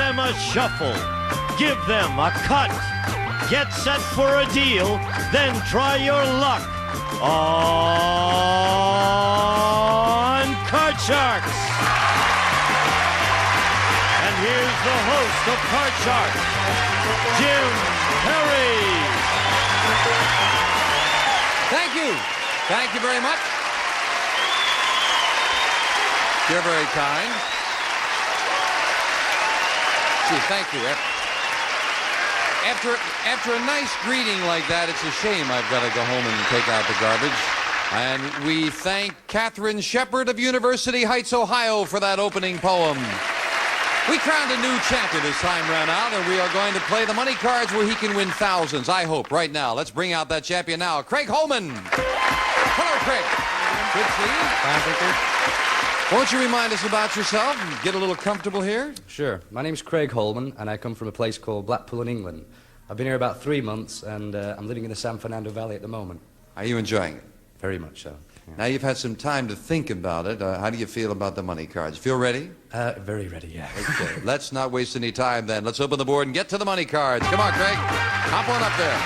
them a shuffle. Give them a cut. Get set for a deal, then try your luck on Card Sharks. And here's the host of Card Sharks, Jim Perry. Thank you. Thank you very much. You're very kind. Gee, thank you. After a nice greeting like that, it's a shame I've got to go home and take out the garbage. And we thank Catherine Shepard of University Heights, Ohio, for that opening poem. We crowned a new champion as time ran out, and we are going to play the money cards where he can win thousands, I hope, right now. Let's bring out that champion now, Craig Holman. Hello, Craig. Good to see you. Fine, thank you. Won't you remind us about yourself and get a little comfortable here? Sure. My name's Craig Holman, and I come from a place called Blackpool in England. I've been here about 3 months, and I'm living in the San Fernando Valley at the moment. Are you enjoying it? Very much so. Yeah. Now you've had some time to think about it. How do you feel about the money cards? Feel ready? Very ready, yeah. Okay. Let's not waste any time then. Let's open the board and get to the money cards. Come on, Craig. Hop on up there.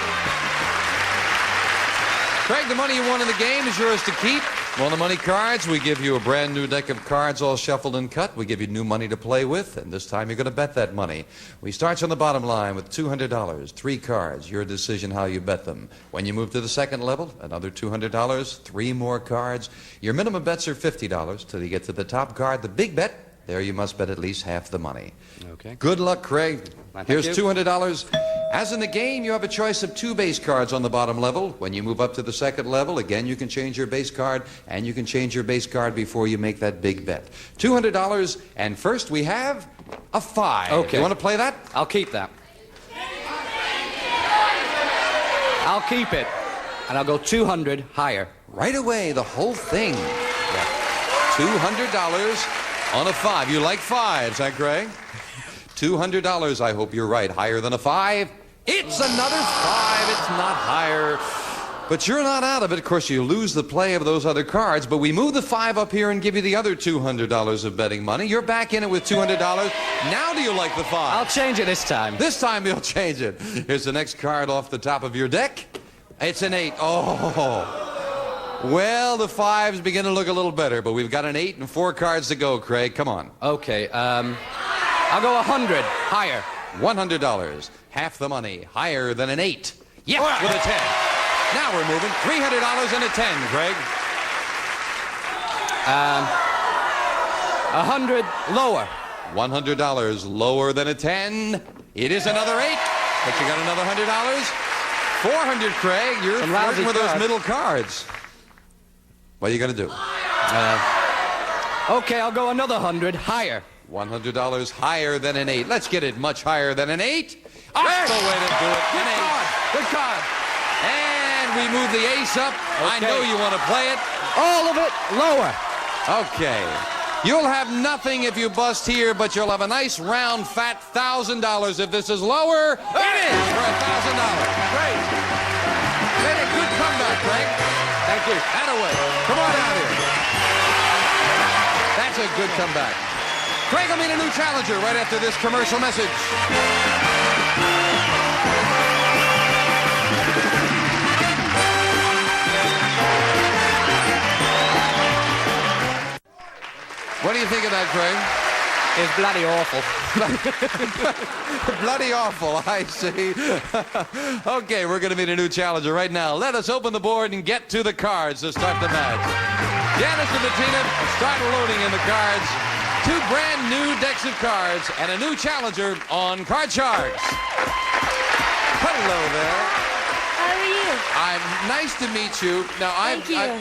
Craig, the money you won in the game is yours to keep. On the money cards, we give you a brand new deck of cards all shuffled and cut. We give you new money to play with, and this time you're going to bet that money. We start on the bottom line with $200, 3 cards, your decision how you bet them. When you move to the second level, another $200, 3 more cards. Your minimum bets are $50 till you get to the top card, the big bet. There you must bet at least half the money. Okay. Good luck, Craig. Here's $200. As in the game, you have a choice of 2 base cards on the bottom level. When you move up to the second level, again, you can change your base card, and you can change your base card before you make that big bet. $200, and first we have a 5. Okay. You want to play that? I'll keep that. I'll keep it, and I'll go 200 higher. Right away, the whole thing. Yeah. $200 on a 5. You like 5s, huh, Craig? $200, I hope you're right. Higher than a 5? It's another 5. It's not higher. But you're not out of it. Of course, you lose the play of those other cards, but we move the 5 up here and give you the other $200 of betting money. You're back in it with $200. Now do you like the 5? I'll change it this time. This time you'll change it. Here's the next card off the top of your deck. It's an 8. Oh. Well, the 5s begin to look a little better, but we've got an 8 and 4 cards to go, Craig. Come on. Okay, I'll go 100 higher. $100. Half the money. Higher than an 8. Yes, with a 10. Now we're moving. $300 and a 10, Craig. 100 lower. $100 lower than a 10. It is another 8, but you got another $100. 400, Craig. You're flirting with those middle cards. What are you going to do? Okay, I'll go another 100 higher. $100 higher than an 8. Let's get it much higher than an 8. That's the way to do it. An 8. Good card. And we move the ace up. Okay. I know you want to play it. All of it lower. Okay. You'll have nothing if you bust here, but you'll have a nice round fat $1,000 if this is lower. It is for $1,000. Great. Made a good comeback, Craig. Thank you. Attaway. Come on out here. That's a good comeback. Craig will meet a new challenger right after this commercial message. What do you think of that, Craig? It's bloody awful. Bloody awful, I see. Okay, we're going to meet a new challenger right now. Let us open the board and get to the cards to start the match. Janice and Bettina, start loading in the cards. 2 brand new decks of cards and a new challenger on Card Sharks. Hello there. How are you? Nice to meet you. Now,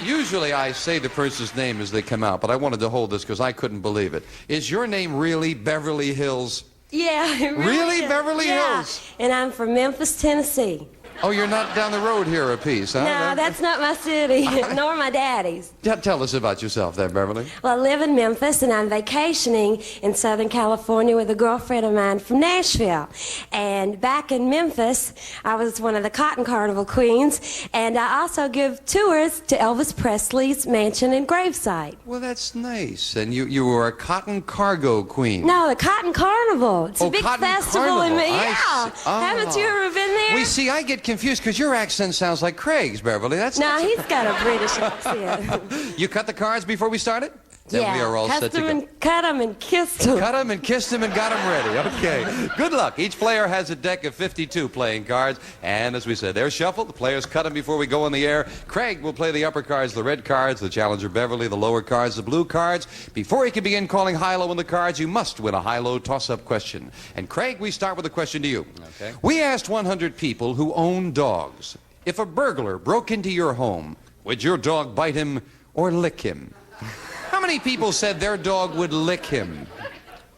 usually I say the person's name as they come out, but I wanted to hold this because I couldn't believe it. Is your name really Beverly Hills? Yeah, it really is. Beverly Hills? And I'm from Memphis, Tennessee. Oh, you're not down the road here a piece, huh? No, that's not my city, nor my daddy's. Tell us about yourself there, Beverly. Well, I live in Memphis, and I'm vacationing in Southern California with a girlfriend of mine from Nashville. And back in Memphis, I was one of the Cotton Carnival queens, and I also give tours to Elvis Presley's mansion and gravesite. Well, that's nice. And you were a cotton cargo queen. No, the Cotton Carnival. It's a big Cotton festival in Carnival. Yeah. Haven't you ever been there? We see, I get confused because your accent sounds like Craig's, Beverly. That's No, he's got a British accent. You cut the cards before we started? Then we are all set to go. Cut them and kissed them. Cut them and kissed them and got them ready. Okay. Good luck. Each player has a deck of 52 playing cards. And as we said, they're shuffled. The players cut them before we go on the air. Craig will play the upper cards, the red cards, the challenger Beverly, the lower cards, the blue cards. Before he can begin calling high-low on the cards, you must win a high-low toss-up question. And Craig, we start with a question to you. Okay. We asked 100 people who own dogs, if a burglar broke into your home, would your dog bite him or lick him? How many people said their dog would lick him?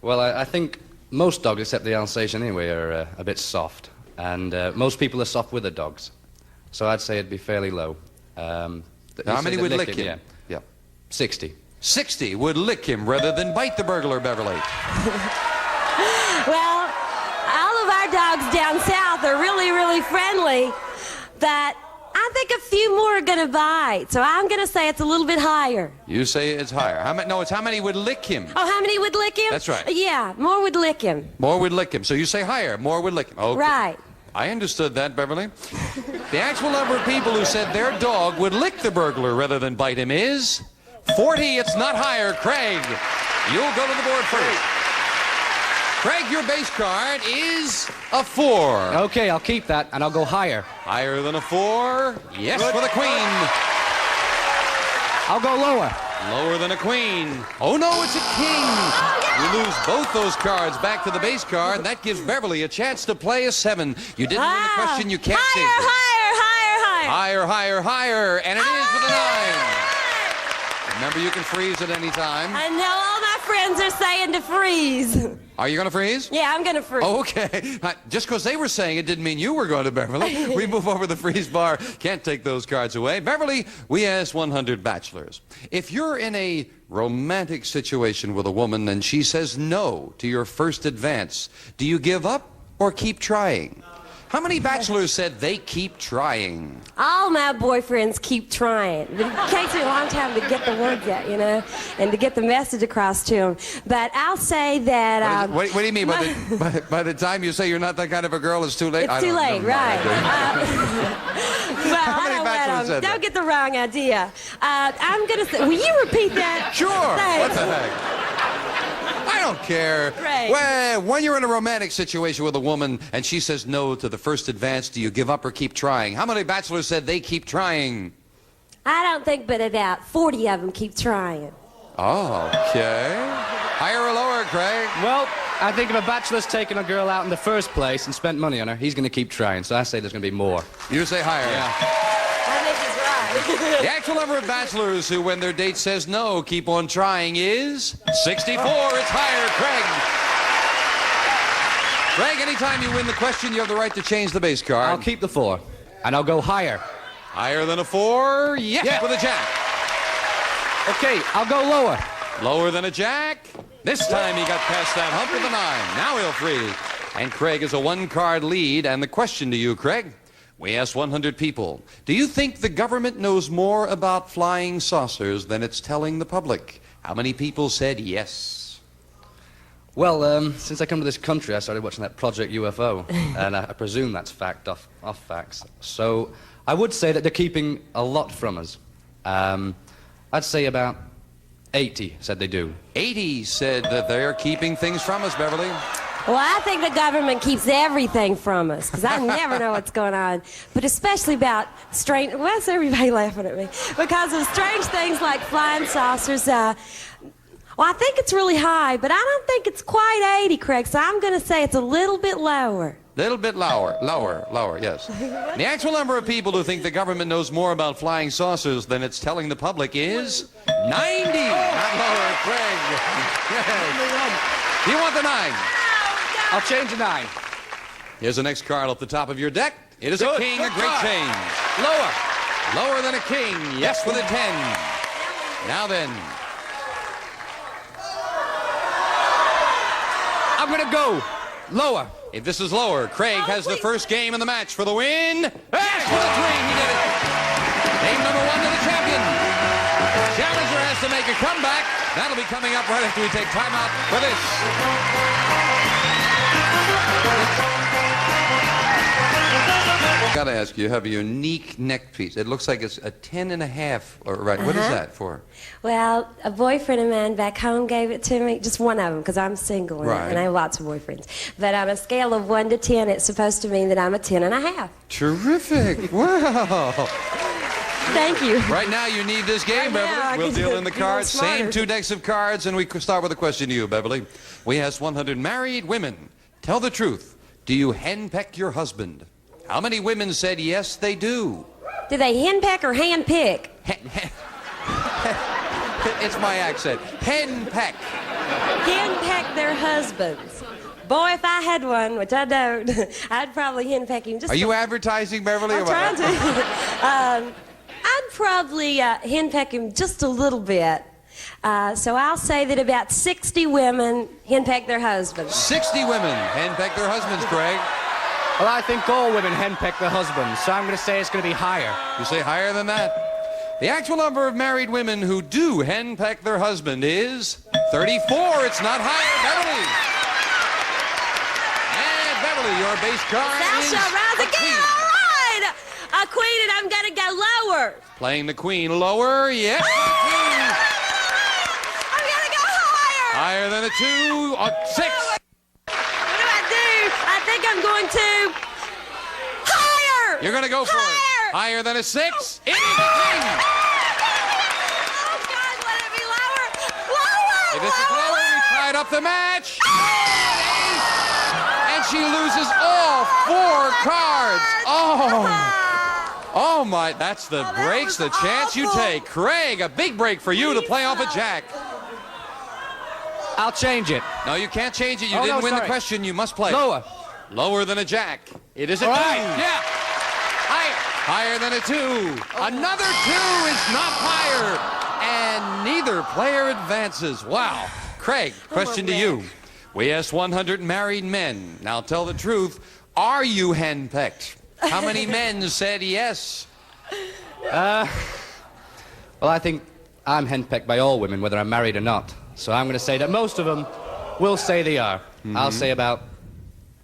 Well, I think most dogs, except the Alsatian anyway, are a bit soft. And most people are soft with their dogs. So I'd say it'd be fairly low. How many would lick him? Yeah. 60. 60 would lick him rather than bite the burglar, Beverly. Well, all of our dogs down south are really, really friendly, but I think a few more are going to bite, so I'm going to say it's a little bit higher. You say it's higher. No, it's how many would lick him. Oh, how many would lick him? That's right. Yeah, more would lick him. More would lick him. So you say higher. More would lick him. Okay. Right. I understood that, Beverly. The actual number of people who said their dog would lick the burglar rather than bite him is 40. It's not higher. Craig, you'll go to the board first. Craig, your base card is a 4. Okay, I'll keep that, and I'll go higher. Higher than a 4. Yes, for the queen. I'll go lower. Lower than a queen. Oh, no, it's a king. You lose both those cards back to the base card, and that gives Beverly a chance to play a 7. You didn't win the question, you can't change it. Higher. Higher, and it is with a 9. Remember, you can freeze at any time. I know all my friends are saying to freeze. Are you going to freeze? Yeah, I'm going to freeze. Oh, okay. Just because they were saying it didn't mean you were going to, Beverly. We move over the freeze bar. Can't take those cards away. Beverly, we asked 100 bachelors. If you're in a romantic situation with a woman and she says no to your first advance, do you give up or keep trying? How many bachelors said they keep trying? All my boyfriends keep trying. It takes me a long time to get the words out, you know, and to get the message across to them. But I'll say that... What do you mean? By the time you say you're not that kind of a girl, it's too late? It's too late, right. Well, How many bachelors said that? Don't get the wrong idea. I'm going to say... Will you repeat that? Sure. Thanks. What the heck? I don't care. Right. Well, when you're in a romantic situation with a woman and she says no to the first advance, do you give up or keep trying? How many bachelors said they keep trying? I don't think but about 40 of them keep trying. Oh, okay. Higher or lower, Craig? Well, I think if a bachelor's taken a girl out in the first place and spent money on her, he's going to keep trying. So I say there's going to be more. You say higher. Yeah. I think he's right. The actual number of bachelors who, when their date says no, keep on trying is 64. It's higher, Craig. Craig, anytime you win the question, you have the right to change the base card. I'll keep the 4, and I'll go higher. Higher than a 4? Yes, Yeah. with a jack. Okay, I'll go lower. Lower than a jack. This time he got past that hump with a 9. Now he'll freeze. And Craig is a 1-card lead. And the question to you, Craig, we asked 100 people, do you think the government knows more about flying saucers than it's telling the public? How many people said yes? Well, since I come to this country, I started watching that Project UFO, and I presume that's fact off facts. So I would say that they're keeping a lot from us. I'd say about 80 said they do. 80 said that they're keeping things from us, Beverly. Well, I think the government keeps everything from us, because I never know what's going on. But especially about strange... Why's everybody laughing at me? Because of strange things like flying saucers. Well, I think it's really high, but I don't think it's quite 80, Craig, so I'm going to say it's a little bit lower. Little bit lower, yes. The actual number of people who think the government knows more about flying saucers than it's telling the public is 90. Not lower, Craig. You want the 9? I'll change a 9. Here's the next card off the top of your deck. It is a king, a great change. Lower. Lower than a king. Yes, with a 10. Now then, I'm going to go lower. if this is lower, Craig has the first game in the match for the win. Yes, with a 3. He did it. Game number 1 to the champion. Challenger has to make a comeback. That'll be coming up right after we take time out for this. Gotta ask you have a unique neck piece. It looks like it's a 10.5. Or right, what is that for? Well, a boyfriend of mine back home gave it to me, just one of them, because I'm single Right. and I have lots of boyfriends. But on a scale of 1 to 10, it's supposed to mean that I'm a 10.5. Terrific! Wow. Thank you. Right now, you need this game, Right now, Beverly. I We'll can deal in the be a little cards. Same smarter. 2 decks of cards, and we start with a question to you, Beverly. We asked 100 married women. Tell the truth. Do you henpeck your husband? How many women said yes, they do? Do they henpeck or handpick? It's my accent. Henpeck. Henpeck their husbands. Boy, if I had one, which I don't, I'd probably henpeck him. Just Are you advertising, Beverly? I'm trying to. I'd probably henpeck him just a little bit. So I'll say that about 60 women henpeck their husbands. 60 women henpeck their husbands, Craig. Well, I think all women henpeck their husbands, so I'm going to say it's going to be higher. You say higher than that? The actual number of married women who do henpeck their husband is 34. It's not higher, Beverly. And Beverly, your base card Thou is shalt rise a again. queen. All right. A queen, and I'm going to go lower. Playing the queen lower, yes. I'm going to go higher. Higher than a 2, a 6. What do I do? I think I'm going to higher. You're going to go for Higher. it. Higher than a 6. It is a king. Oh, God, let it be lower. Lower. If this is lower, we tied up the match. And she loses all 4 cards. Oh. Oh, my. That's the that breaks, was the chance you awful. take. Craig, a big break for you to play off a jack. I'll change it. No, you can't change it. You Oh, didn't no, win the sorry. question. You must play. Lower. Lower than a jack. It is a 2. All right. Yeah. Higher. Higher than a 2. Another 2 is not higher. And neither player advances. Wow. Craig, question to you. We asked 100 married men. Now tell the truth. Are you henpecked? How many men said yes? Well, I think I'm henpecked by all women, whether I'm married or not. So I'm going to say that most of them will say they are. I'll say about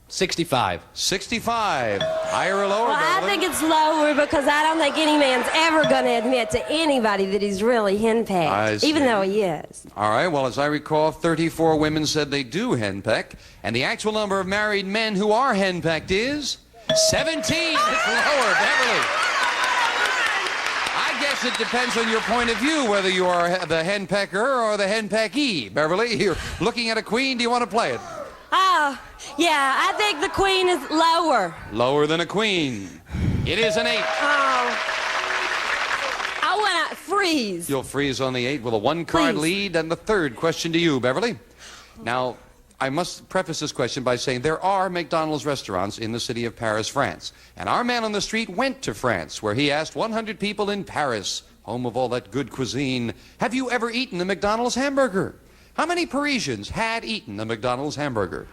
65. 65. Higher or lower, Well, I Beverly? think it's lower because I don't think any man's ever going to admit to anybody that he's really I henpecked, see. even though he is. All right, well, as I recall, 34 women said they do henpeck, and the actual number of married men who are henpecked is 17. It's lower, Beverly. I guess it depends on your point of view whether you are the henpecker or the henpeckee. Beverly, you're looking at a queen. Do you want to play it? Oh, yeah, I think the queen is lower. Lower than a queen. It is an 8. Oh. I want to freeze. You'll freeze on the 8 with a 1-card Please. lead. And the third question to you, Beverly. Now, I must preface this question by saying there are McDonald's restaurants in the city of Paris, France. And our man on the street went to France, where he asked 100 people in Paris, home of all that good cuisine, have you ever eaten a McDonald's hamburger? How many Parisians had eaten a McDonald's hamburger?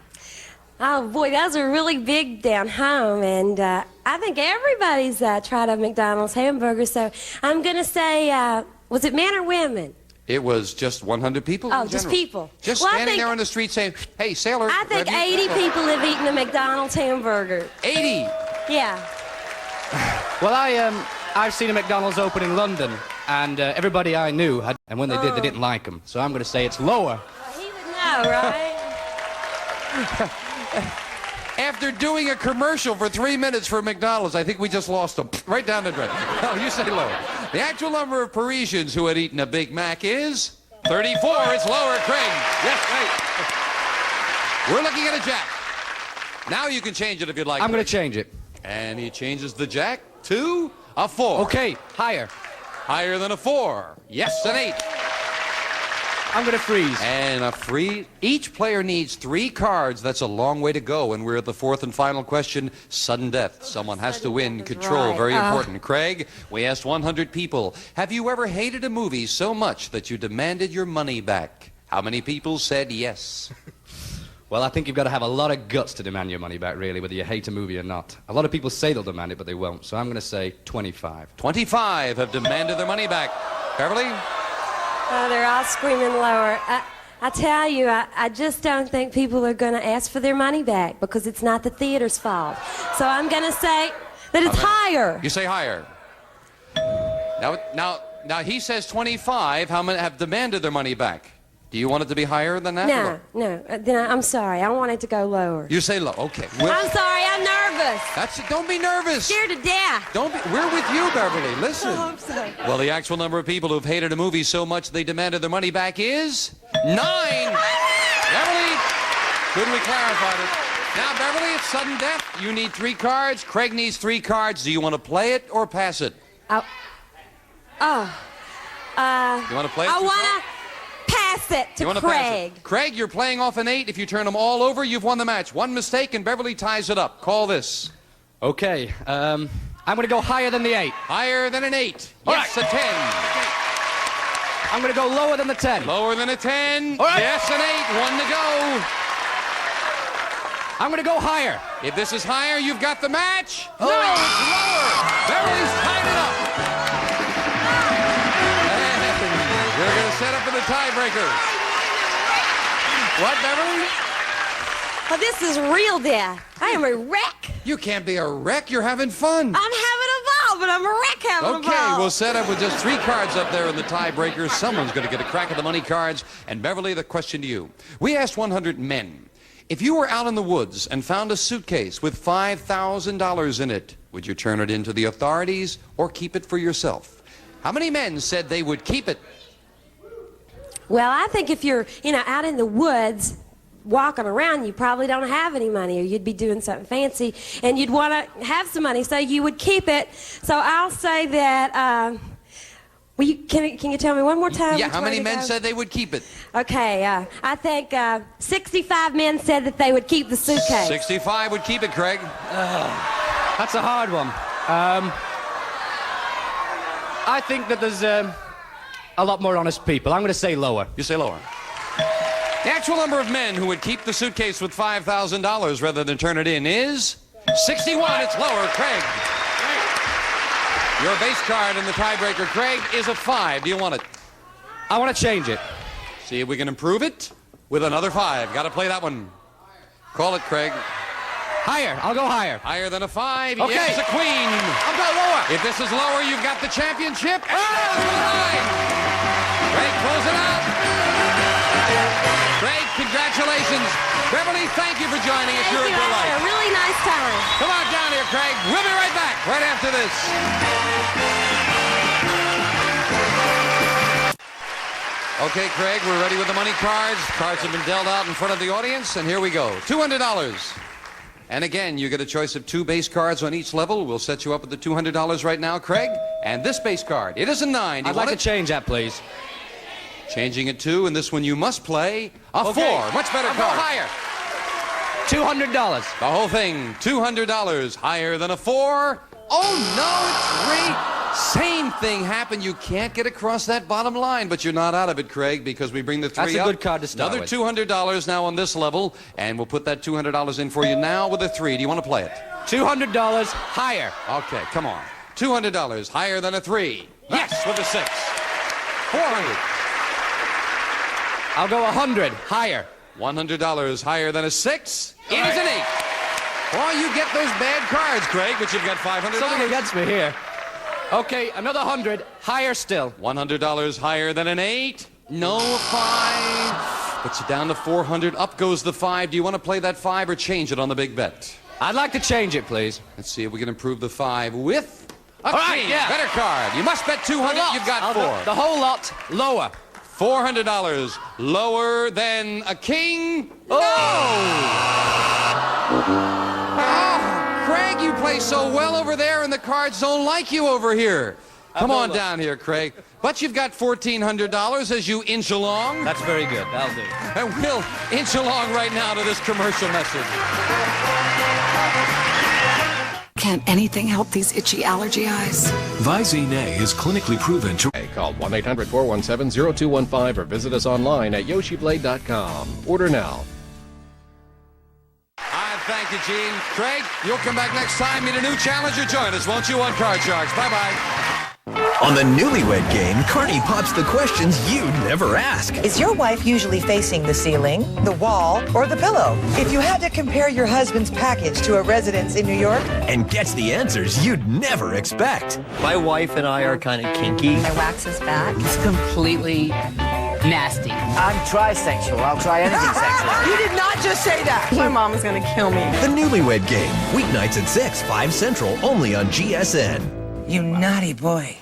Oh, boy, those are really big down home, and I think everybody's tried a McDonald's hamburger, so I'm going to say, was it men or women? It was just 100 people Oh, in just general. people. Just Well, I standing think- there on the street saying, hey, sailor. I think have you-" 80 people have eaten a McDonald's hamburger. 80. Yeah. Well, I've seen a McDonald's open in London, and everybody I knew had, and when they did, they didn't like them. So I'm going to say it's lower. He would know, right? After doing a commercial for 3 minutes for McDonald's, I think we just lost them. Right down the drain. No, you say lower. The actual number of Parisians who had eaten a Big Mac is 34. It's lower, Craig. Yes, right. We're looking at a jack. Now you can change it if you'd like. I'm going to change it. And he changes the jack to a 4. Okay, higher. Higher than a 4. Yes, an 8. I'm going to freeze. And a free. Each player needs 3 cards. That's a long way to go. And we're at the 4th and final question: sudden death. Someone has to win. death is Control. right. Very important. Craig, we asked 100 people, have you ever hated a movie so much that you demanded your money back? How many people said yes? Well, I think you've got to have a lot of guts to demand your money back, really, whether you hate a movie or not. A lot of people say they'll demand it, but they won't. So I'm going to say 25. 25 have demanded their money back. Beverly? Oh, they're all screaming lower. I tell you, I just don't think people are going to ask for their money back because it's not the theater's fault. So I'm going to say that it's higher. You say higher. Now he says 25. How many have demanded their money back? Do you want it to be higher than that? No. Then I'm sorry. I want it to go lower. You say low. Okay. I'm sorry. I'm nervous. That's it. Don't be nervous. Scared to death. Don't be. We're with you, Beverly. Listen. I hope so. Well, the actual number of people who've hated a movie so much they demanded their money back is 9. Beverly, good we clarified it. Now, Beverly, it's sudden death. You need 3 cards. Craig needs 3 cards. Do you want to play it or pass it? You You want to play it? I want to pass it to You want to pass Craig. it? Craig, you're playing off an 8. If you turn them all over, you've won the match. One mistake and Beverly ties it up. Call this. Okay, I'm going to go higher than the 8. Higher than an 8. All Yes, right. a 10. I'm going to go lower than the 10. Lower than a 10. All right. Yes, an 8. 1 to go. I'm going to go higher. If this is higher, you've got the match. No, it's lower. Beverly's tied it up. And we're going to set up for the tiebreaker. What, Beverly? Oh, this is real death. I am a wreck. You can't be a wreck. You're having fun. I'm having a ball, but I'm a wreck having a Okay, ball. we'll set up with just 3 cards up there in the tiebreaker. Someone's going to get a crack at the money cards. And Beverly, the question to you. We asked 100 men. If you were out in the woods and found a suitcase with $5,000 in it, would you turn it in to the authorities or keep it for yourself? How many men said they would keep it? Well, I think if you're, out in the woods walking around, you probably don't have any money, or you'd be doing something fancy, and you'd want to have some money, so you would keep it. So I'll say that. Can you tell me one more time? Yeah, which how way many to men go? said they would keep it? Okay, I think 65 men said that they would keep the suitcase. 65 would keep it, Craig. That's a hard one. I think that there's a lot more honest people. I'm going to say lower. You say lower. The actual number of men who would keep the suitcase with $5,000 rather than turn it in is 61. It's lower, Craig. Your base card in the tiebreaker, Craig, is a 5. Do you want it? I want to change it. See if we can improve it with another 5. Got to play that one. Call it, Craig. Higher. I'll go higher. Higher than a 5. Okay. Yes, a queen. I'll go lower. If this is lower, you've got the championship. And that's the line. Craig pulls it out. Craig, congratulations. Beverly, thank you for joining us. You're a Thank you. I delight. had a really nice time. Come on down here, Craig. We'll be right back right after this. Okay, Craig, we're ready with the money cards. Cards have been dealt out in front of the audience, and here we go. $200. And again, you get a choice of 2 base cards on each level. We'll set you up with the $200 right now, Craig. And this base card, it is a 9. Do you I'd want like to it? change that, please. Changing it to, and this one you must play, a 4. Much better I'll card. go higher. $200. The whole thing, $200. Higher than a 4. Oh, no, it's 3. Same thing happened. You can't get across that bottom line, but you're not out of it, Craig, because we bring the 3 That's a up. good card to start Another with. $200 now on this level, and we'll put that $200 in for you now with a 3. Do you want to play it? $200 higher. Okay, come on. $200 higher than a 3. Yes, with a 6. 400. I'll go 100 higher. $100 higher than a 6. It is an 8. Well, you get those bad cards, Craig, but you've got $500. Something against me here. Okay, another 100 higher still. $100 higher than an 8. No, 5. Puts it down to 400. Up goes the 5. Do you want to play that 5 or change it on the big bet? I'd like to change it, please. Let's see if we can improve the 5 with a All right, king. yeah. Better card. You must bet 200. You've got I'll 4. go the whole lot lower. $400 lower than a king. Oh, Craig, you play so well over there, and the cards don't like you over here. Come on down here, Craig. But you've got $1,400 as you inch along. That's very good. That'll do. And we'll inch along right now to this commercial message. Can't anything help these itchy allergy eyes? Visine A is clinically proven to... Call 1-800-417-0215 or visit us online at YoshiBlade.com. Order now. Thank you, Gene. Craig, you'll come back next time. Meet a new challenger. Join us, won't you, on Card Sharks. Bye-bye. On the Newlywed Game, Carney pops the questions you'd never ask. Is your wife usually facing the ceiling, the wall, or the pillow? If you had to compare your husband's package to a residence in New York, And gets the answers you'd never expect. My wife and I are kind of kinky. my wax is back. It's completely nasty. I'm trisexual. I'll try anything sexual. You did not just say that. My mom is going to kill me. The Newlywed Game, weeknights at 6, 5 Central, only on GSN. You naughty boy.